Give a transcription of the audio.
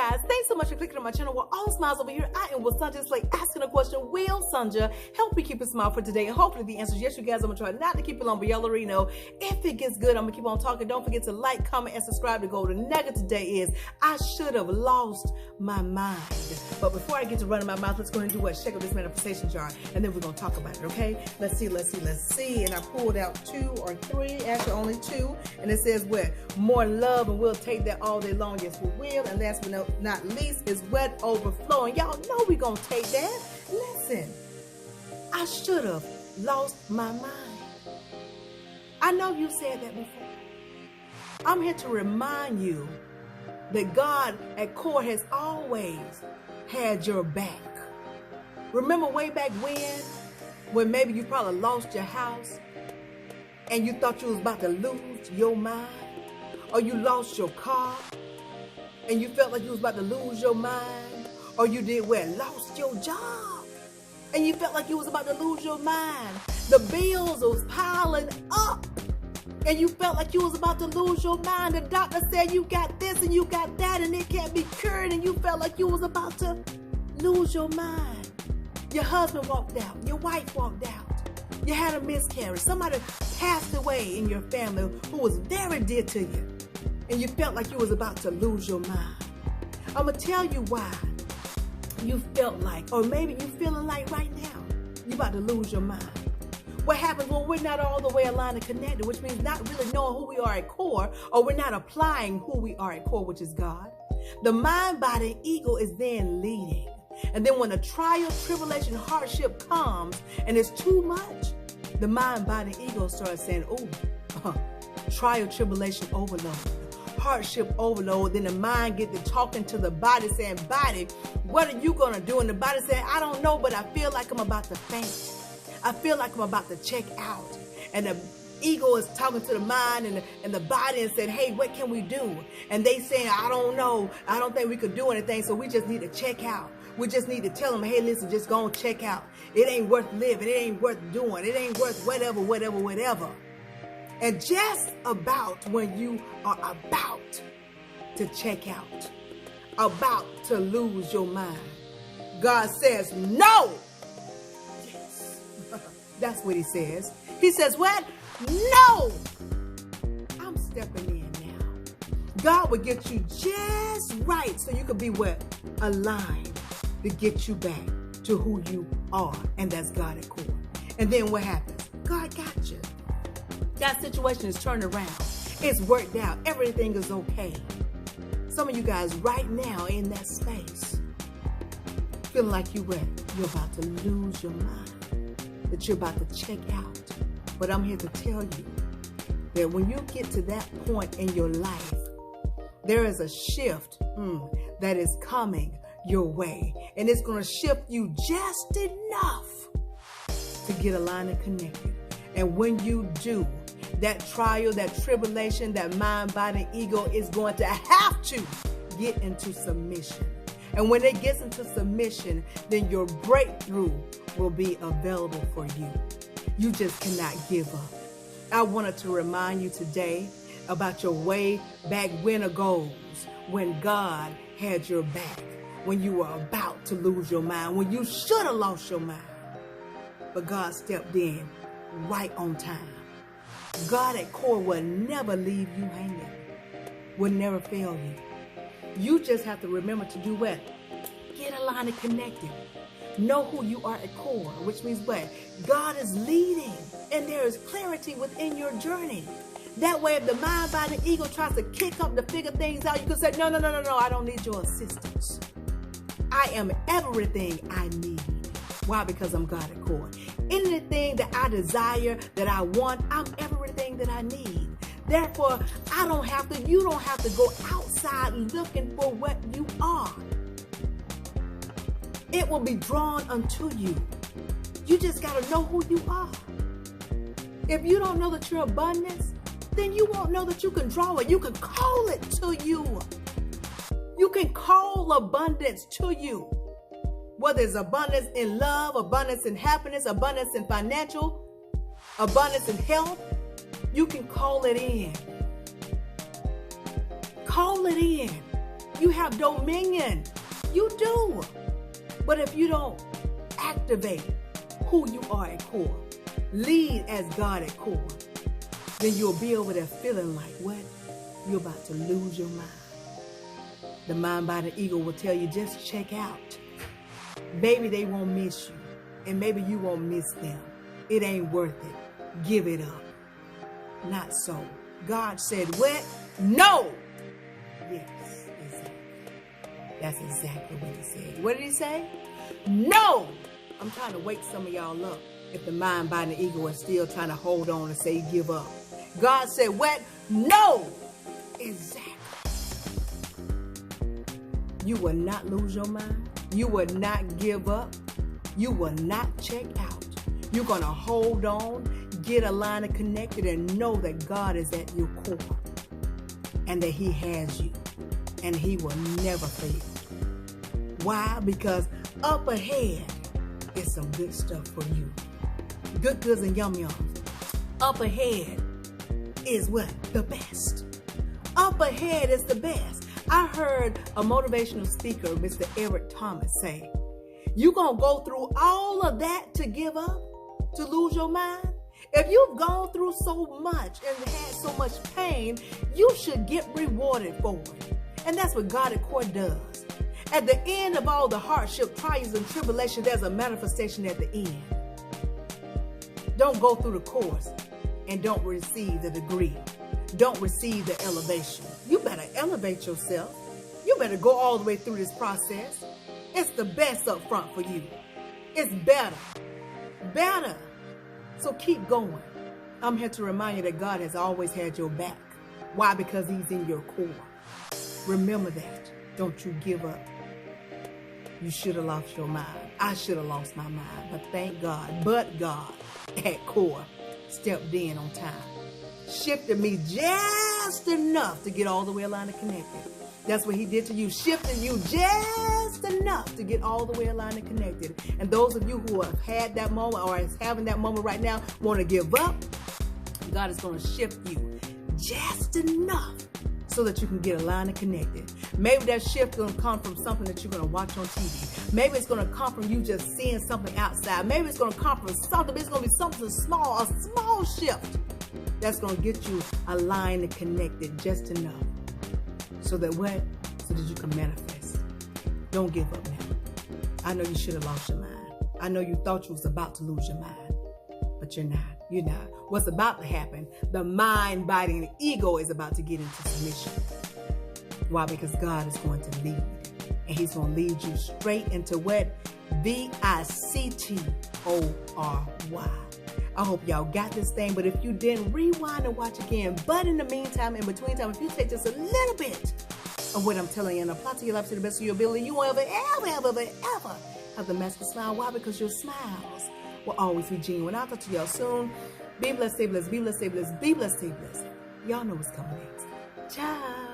guys, thanks so much for clicking on my channel. We're all smiles over here. I am with Sanja. It's like asking a question. Will Sanja help me keep a smile for today? And hopefully the answer is yes, you guys. I'm going to try not to keep it long, but y'all already know. If it gets good, I'm going to keep on talking. Don't forget to like, comment, and subscribe to go. The nugget today is I should have lost my mind. But before I get to running my mouth, let's go ahead and do what? Shake up this manifestation jar. And then we're going to talk about it, okay? Let's see. And I pulled out 2 or 3, actually only 2. And it says what? More love, and we'll take that all day long. Yes, we will. And last but not least is wet overflowing. Y'all know we're going to take that. Listen, I should have lost my mind. I know you said that before. I'm here to remind you that God at core has always had your back. Remember way back when maybe you probably lost your house and you thought you was about to lose your mind, or you lost your car and you felt like you was about to lose your mind, or you did what? Lost your job and you felt like you was about to lose your mind. The bills was piling up and you felt like you was about to lose your mind. The doctor said you got this and you got that and it can't be cured, and you felt like you was about to lose your mind. Your husband walked out. Your wife walked out. You had a miscarriage. Somebody passed away in your family who was very dear to you, and you felt like you was about to lose your mind. I'm going to tell you why you felt like, or maybe you feeling like right now, you about to lose your mind. What happens when we're not all the way aligned and connected, which means not really knowing who we are at core, or we're not applying who we are at core, which is God. The mind, body, and ego is then leading. And then when a trial, tribulation, hardship comes and it's too much, the mind, body, and ego starts saying, oh, trial, tribulation, overload, hardship, overload. Then the mind gets to talking to the body saying, body, what are you going to do? And the body saying, I don't know, but I feel like I'm about to faint. I feel like I'm about to check out. And the ego is talking to the mind and the body and said, hey, what can we do? And they saying, I don't know. I don't think we could do anything. So we just need to check out. We just need to tell them, hey, listen, just go and check out. It ain't worth living. It ain't worth doing. It ain't worth whatever. And just about when you are about to check out, about to lose your mind, God says, no. Yes. That's what he says. He says, what? No. I'm stepping in now. God will get you just right so you could be what? Aligned to get you back to who you are. And that's God at core. And then what happens? God got you. That situation is turned around. It's worked out. Everything is okay. Some of you guys right now in that space, feeling like you're about to lose your mind, that you're about to check out. But I'm here to tell you that when you get to that point in your life, there is a shift that is coming your way. And it's going to shift you just enough to get aligned and connected. And when you do, that trial, that tribulation, that mind, body, ego is going to have to get into submission. And when it gets into submission, then your breakthrough will be available for you. You just cannot give up. I wanted to remind you today about your way back when goes, when God had your back, when you were about to lose your mind, when you should have lost your mind. But God stepped in right on time. God at core will never leave you hanging, will never fail you. You just have to remember to do what? Get aligned and connected. Know who you are at core, which means what? God is leading, and there is clarity within your journey. That way, if the mind, body, and ego tries to kick up to figure things out, you can say, no, I don't need your assistance. I am everything I need. Why? Because I'm God at core. Anything that I desire, that I want, I'm everything that I need. Therefore, you don't have to go outside looking for what you are. It will be drawn unto you. You just got to know who you are. If you don't know that you're abundance, then you won't know that you can draw it. You can call it to you. You can call abundance to you. Whether it's abundance in love, abundance in happiness, abundance in financial, abundance in health, you can call it in. Call it in. You have dominion. You do. But if you don't activate who you are at core, lead as God at core, then you'll be over there feeling like what? You're about to lose your mind. The mind, body, ego will tell you, just check out. Maybe they won't miss you, and maybe you won't miss them. It ain't worth it. Give it up. Not so. God said, what? No! Yes, exactly. That's exactly what he said. What did he say? No! I'm trying to wake some of y'all up if the mind, body, and ego are still trying to hold on and say give up. God said what? No! Exactly. You will not lose your mind. You will not give up. You will not check out. You're going to hold on, get aligned and connected, and know that God is at your core and that he has you and he will never fail. Why? Because up ahead is some good stuff for you. Good goods and yum yums. Up ahead is what? The best. Up ahead is the best. I heard a motivational speaker, Mr. Eric Thomas, say, you gonna go through all of that to give up? To lose your mind? If you've gone through so much and had so much pain, you should get rewarded for it. And that's what God at core does. At the end of all the hardship, trials, and tribulation, there's a manifestation at the end. Don't go through the course and don't receive the degree. Don't receive the elevation. You better elevate yourself. You better go all the way through this process. It's the best up front for you. It's better. Better. So keep going. I'm here to remind you that God has always had your back. Why? Because he's in your core. Remember that. Don't you give up. You should have lost your mind. I should have lost my mind. But thank God. But God at core stepped in on time. Shifted me just enough to get all the way aligned and connected. That's what he did to you. Shifted you just enough to get all the way aligned and connected. And those of you who have had that moment or is having that moment right now, want to give up, God is going to shift you just enough so that you can get aligned and connected. Maybe that shift is going to come from something that you're going to watch on TV. Maybe it's going to come from you just seeing something outside. Maybe it's going to come from something. It's going to be something small, a small shift that's going to get you aligned and connected just enough. So that what? So that you can manifest. Don't give up now. I know you should have lost your mind. I know you thought you was about to lose your mind. But you're not. You're not. What's about to happen, the mind, body, and ego is about to get into submission. Why? Because God is going to lead. And he's going to lead you straight into what? Victory. I hope y'all got this thing, but if you didn't, rewind and watch again. But in the meantime, in between time, if you take just a little bit of what I'm telling you and apply to your life to the best of your ability, you won't ever have the master smile. Why? Because your smiles will always be genuine. I'll talk to y'all soon. Be blessed, stay blessed, be blessed, stay blessed, be blessed, stay blessed. Y'all know what's coming next. Ciao.